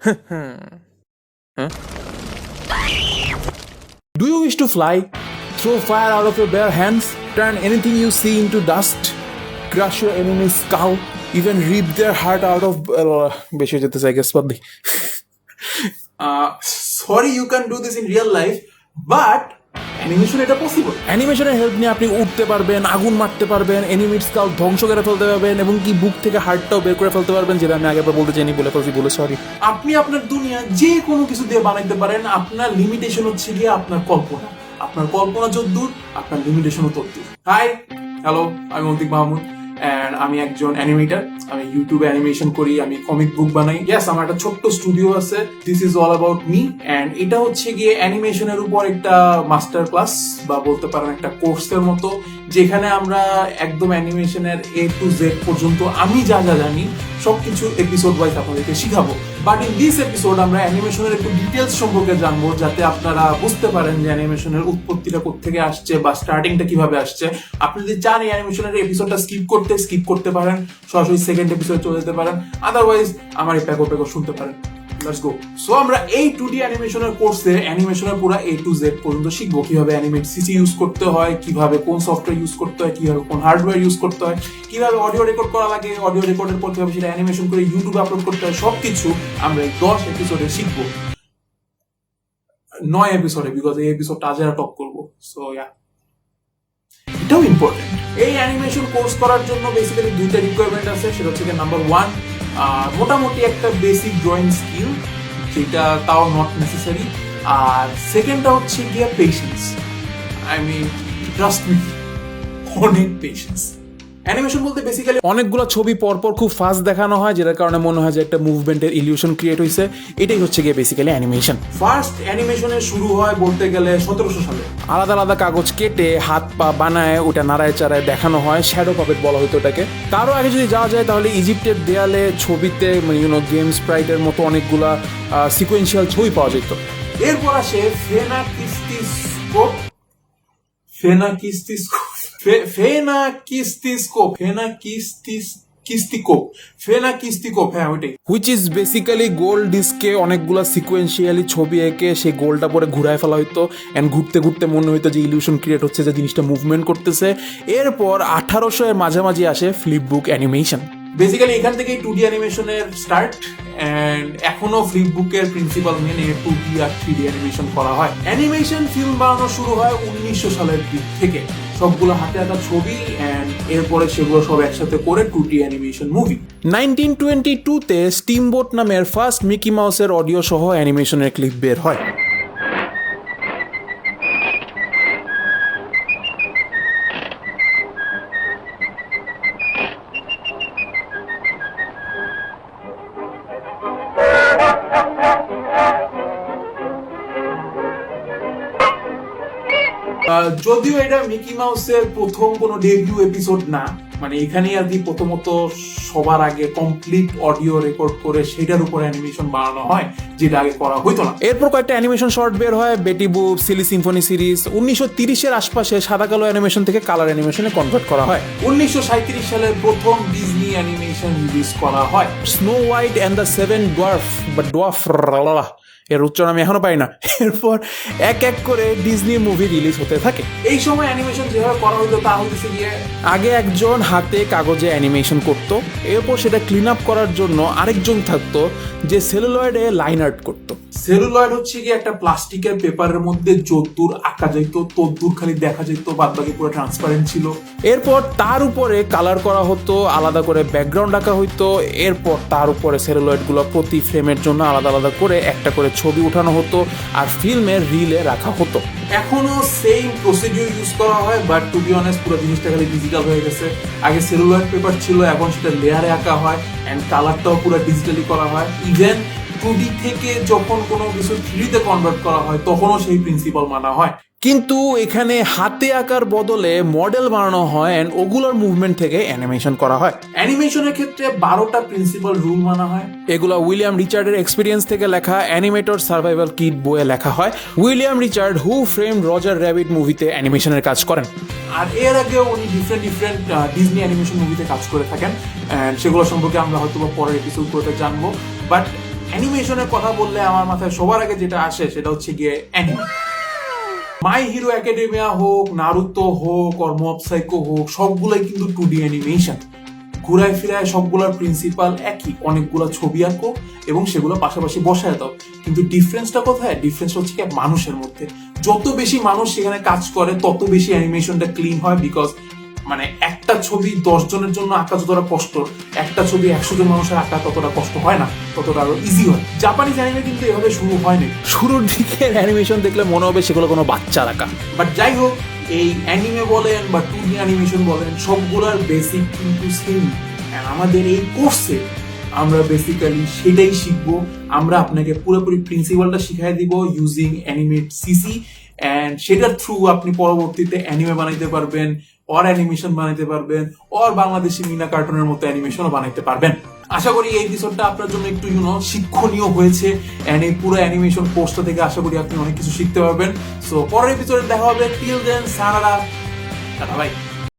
Do you wish to fly? Throw fire out of your bare hands? Turn anything you see into dust? Crush your enemy's skull? Even rip their heart out of... বেশি হয়ে যেতেছে, I guess, বাদ দি। Sorry, you can do this in real life, but animation এটা possible. অ্যানিমেশনের help নিয়ে আপনি উঠতে পারবেন, আগুন মারতে পারবেন, এনিমির স্কাল ধ্বংস করে ফেলতে পারবেন, এবং কি বুক থেকে হার্টটাও বের করে ফেলতে পারবেন, যেটা আমি আগে বলতে চাইনি, বলে সরি। আপনি আপনার দুনিয়া যে কোনো কিছু দিয়ে বানাইতে পারেন। আপনার লিমিটেশন হচ্ছে গিয়ে আপনার কল্পনা। আপনার কল্পনা যতদূর, আপনার লিমিটেশনও ততদূর। হাই, হ্যালো, আমি অন্তিক মাহমুদ, এন্ড আমি একজন অ্যানিমেটর। আমি ইউটিউবে অ্যানিমেশন করি, আমি কমিক বুক বানাই। ইয়েস, আমার একটা ছোট্ট স্টুডিও আছে। This is all about me, and এটা হচ্ছে গিয়ে অ্যানিমেশনের উপর একটা মাস্টার ক্লাস বা বলতে পারেন একটা কোর্সের মতো, যেখানে আমরা একদম অ্যানিমেশনের A to Z পর্যন্ত আমি যা যা জানি সবকিছু এপিসোড ওয়াইজ আপনাদেরকে শিখাবো। বাট ইন দিস এপিসোড আমরা অ্যানিমেশনের একটু ডিটেলস সম্পর্কে জানবো, যাতে আপনারা বুঝতে পারেন যে অ্যানিমেশনের উৎপত্তিটা কোত্থেকে আসছে বা স্টার্টিংটা কিভাবে আসছে। আপনি যদি চান এই অ্যানিমেশনের এপিসোডটা স্কিপ করতে পারেন, সরাসরি সেকেন্ড এপিসোডে চলে যেতে পারেন। আদারওয়াইজ আমার এই প্যাকো শুনতে পারেন। Let's go. সো আমরা এই 2D অ্যানিমেশনের কোর্সে অ্যানিমেশনের পুরো A to Z পর্যন্ত শিখবো। কিভাবে অ্যানিমেট সিসি ইউজ করতে হয়, কিভাবে কোন সফটওয়্যার ইউজ করতে হয়, কিভাবে কোন হার্ডওয়্যার ইউজ করতে হয়, কিভাবে অডিও রেকর্ড করা লাগে, অডিও রেকর্ডের পর কিভাবে সেটা অ্যানিমেশন করে ইউটিউবে আপলোড করতে হয়, সবকিছু আমরা 10 এপিসোডে শিখবো। 9 এপিসোডে, বিকজ এই এপিসোডটা আজ টপ করবো। সো ইয়া, এটাও ইম্পর্টেন্ট। এই অ্যানিমেশন কোর্স করার জন্য বেসিক্যালি দুইটা রিকোয়ারমেন্ট আছে। সেটা হচ্ছে নাম্বার 1, মোটামুটি একটা বেসিক ড্রয়িং স্কিল, যেটা তাও নট নেসেসারি। আর সেকেন্ডটা হচ্ছে গিয়ে patience. I mean, trust me, অনেক পেশেন্স। অ্যানিমেশন বলতে বেসিক্যালি অনেকগুলো ছবি পরপর খুব ফাস্ট দেখানো হয়, যেটার কারণে মনে হয় যে একটা মুভমেন্টের ইলিউশন ক্রিয়েট হয়েছে। এটাই হচ্ছে গিয়ে বেসিক্যালি অ্যানিমেশন। ফার্স্ট অ্যানিমেশনের শুরু হয় বলতে গেলে 1700 সালে। আলাদা আলাদা কাগজ কেটে হাত পা বানায় ওটা নাড়ায় চাড়ায় দেখানো হয়, শ্যাডো পাপেট বলা হতো ওটাকে। তারও আগে যদি যাওয়া যায় তাহলে ইজিপ্টের দেয়ালে ছবিতে গেম স্প্রাইটের মতো অনেকগুলা সিকোয়েন্সিয়াল ছবি পাওয়া যেত। এরপর আসে হুইচ ইজ বেসিক্যালি গোল ডিস্কে অনেকগুলা সিকোয়েন্সিয়ালি ছবি এঁকে সেই গোলটা পরে ঘুরায় ফেলা হইতো, এন্ড ঘুরতে ঘুরতে মনে হইতো যে ইলিউশন ক্রিয়েট হচ্ছে, যে জিনিসটা মুভমেন্ট করতেছে। এরপর 1800 এর মাঝামাঝি আসে ফ্লিপবুক অ্যানিমেশন। বেসিক্যালি এখান থেকেই 2D অ্যানিমেশনের স্টার্ট, এন্ড এখনো ফ্লিপবুকের প্রিন্সিপাল মেনে 2D আর 3D অ্যানিমেশন করা হয়। অ্যানিমেশন ফিল্ম বানানো শুরু হয় 1900 সালের দিক থেকে, সবগুলো হাতে আঁকা ছবি, এন্ড এরপরে সেগুলো সব একসাথে করে 2D অ্যানিমেশন মুভি। 1922-তে স্টিমবোট নামের ফার্স্ট মিকি মাউসের অডিও সহ অ্যানিমেশনের ক্লিপ বের হয়। যদিও এটা মিকি মাউসের প্রথম কোনো ডেবিউ এপিসোড না, মানে এখানেই আর কি প্রথমত সবার আগে কমপ্লিট অডিও রেকর্ড করে সেটার উপর অ্যানিমেশন বানানো হয়, যেটা আগে করা হইতো না। এরপর কয়েকটা অ্যানিমেশন শর্ট বের হয়, বেটি বুপ, সিলি সিম্ফনি সিরিজ। 1930-এর আশপাশে সাদা কালো অ্যানিমেশন থেকে কালার অ্যানিমেশনে কনভার্ট করা হয়। 1937 সালের প্রথম ডিজনি অ্যানিমেশন রিলিজ করা হয়, snow white and the seven dwarf বা ডোয়ার্ফ, এর উচ্চারণ আমি এখনো পাই না। এরপর এক এক করে ডিজনি মুভি রিলিজ হতে থাকে। এই সময় অ্যানিমেশন যেভাবে করা হইতো তা হইতেছে গিয়ে, আগে একজন হাতে কাগজে অ্যানিমেশন করতো, এরপর সেটা ক্লিন আপ করার জন্য আরেকজন থাকতো যে সেলুলয়েডে লাইন আর্ট করতো। সেলুলয়েড হচ্ছে গিয়ে একটা প্লাস্টিকের পেপারের মধ্যে যদ্দূর আঁকা যেত তদ্দূর খালি দেখা যেত, বাদ বাকি পুরো ট্রান্সপারেন্ট ছিল। এরপর তার উপরে কালার করা হতো, আলাদা করে ব্যাকগ্রাউন্ড আঁকা হইতো। এরপর তার উপরে সেলুলয়েড গুলো প্রতি ফ্রেমের জন্য আলাদা আলাদা করে একটা করে ছবি উঠানো হতো আর ফিল্মের রিলে রাখা হতো। এখনো সেম প্রসিডিউর ইউজ করা হয়, বাট টু বি অনেস্ট পুরো জিনিসটা খালি ডিজিটাল হয়ে গেছে। আগে সেলুলয়েড পেপার ছিল, এখন সেটা লেয়ারে আঁকা হয়, এন্ড কালারটাও পুরো ডিজিটালি করা হয়। ইভেন 2D থেকে যখন কোনো কিছু 3D তে কনভার্ট করা হয় তখনও সেই প্রিন্সিপাল মানা হয়। কিন্তু এখানে হাতে আঁকার বদলে মডেল বানানো হয়, এন্ড ওগুলোর মুভমেন্ট থেকে অ্যানিমেশন করা হয়। অ্যানিমেশনের ক্ষেত্রে 12টা প্রিন্সিপাল রুল মানা হয়। এগুলো উইলিয়াম রিচার্ডের এক্সপিরিয়েন্স থেকে লেখা অ্যানিমেটর সার্ভাইভাল কিট বইয়ে লেখা হয়। উইলিয়াম রিচার্ড হু ফ্রেমড রজার র্যাবিট মুভিতে অ্যানিমেশনের কাজ করেন। আর এর আগেও উনি ডিফারেন্ট ডিজনি অ্যানিমেশন মুভিতে কাজ করে থাকেন, সেগুলো সম্পর্কে আমরা হয়তো পরের এপিসোডগুলোতে জানবো। বাট অ্যানিমেশনের কথা বললে আমার মাথায় সবার আগে যেটা আসে সেটা হচ্ছে গিয়ে অ্যানিমে। মাই হিরো একাডেমিয়া হোক, নারুতো হোক, আর মব সাইকো হোক, সবগুলাই কিন্তু 2D অ্যানিমেশন। ঘুরায় ফিরায় সবগুলোর প্রিন্সিপাল একই, অনেকগুলো ছবি আঁকো এবং সেগুলো পাশাপাশি বসায় দাও। কিন্তু ডিফারেন্সটা কোথায়? ডিফারেন্স হচ্ছে কি মানুষের মধ্যে। যত বেশি মানুষ সেখানে কাজ করে তত বেশি অ্যানিমেশনটা ক্লিন হয়, বিকজ মানে একটা ছবি 10 জনের জন্য আঁকা যতটা কষ্ট, একটা ছবি 100 জন মানুষের আঁকা ততটা কষ্ট হয় না, ততটা আরো ইজি হয়। জাপানিজ অ্যানিমে কিন্তু এভাবে শুরু হয়নি। শুরুর দিকে অ্যানিমেশন দেখলে মনে হবে সেগুলো কোনো বাচ্চার আঁকা। বাট যাই হোক, এই অ্যানিমে বলেন বা 2D অ্যানিমেশন বলেন, সবগুলোর বেসিক কিন্তু সেম। আমাদের এই কোর্সে আমরা বেসিক্যালি সেটাই শিখবো। আমরা আপনাকে পুরোপুরি প্রিন্সিপালটা শিখাই দিব ইউজিং অ্যানিমেট সিসি, এন্ড সেটার থ্রু আপনি পরবর্তীতে অ্যানিমে বানাইতে পারবেন, অর অ্যানিমেশন বানাইতে পারবেন, অর বাংলাদেশি মিনা কার্টুনের মতো অ্যানিমেশনও বানাইতে পারবেন। আশা করি এই এপিসোডটা আপনার জন্য একটু শিক্ষণীয় হয়েছে, এন্ড এই পুরো অ্যানিমেশন কোর্সটা থেকে আশা করি আপনি অনেক কিছু শিখতে পারবেন। সো পরের এপিসোডে দেখা হবে। টিল দেন, সারারা, টাটা, বাই।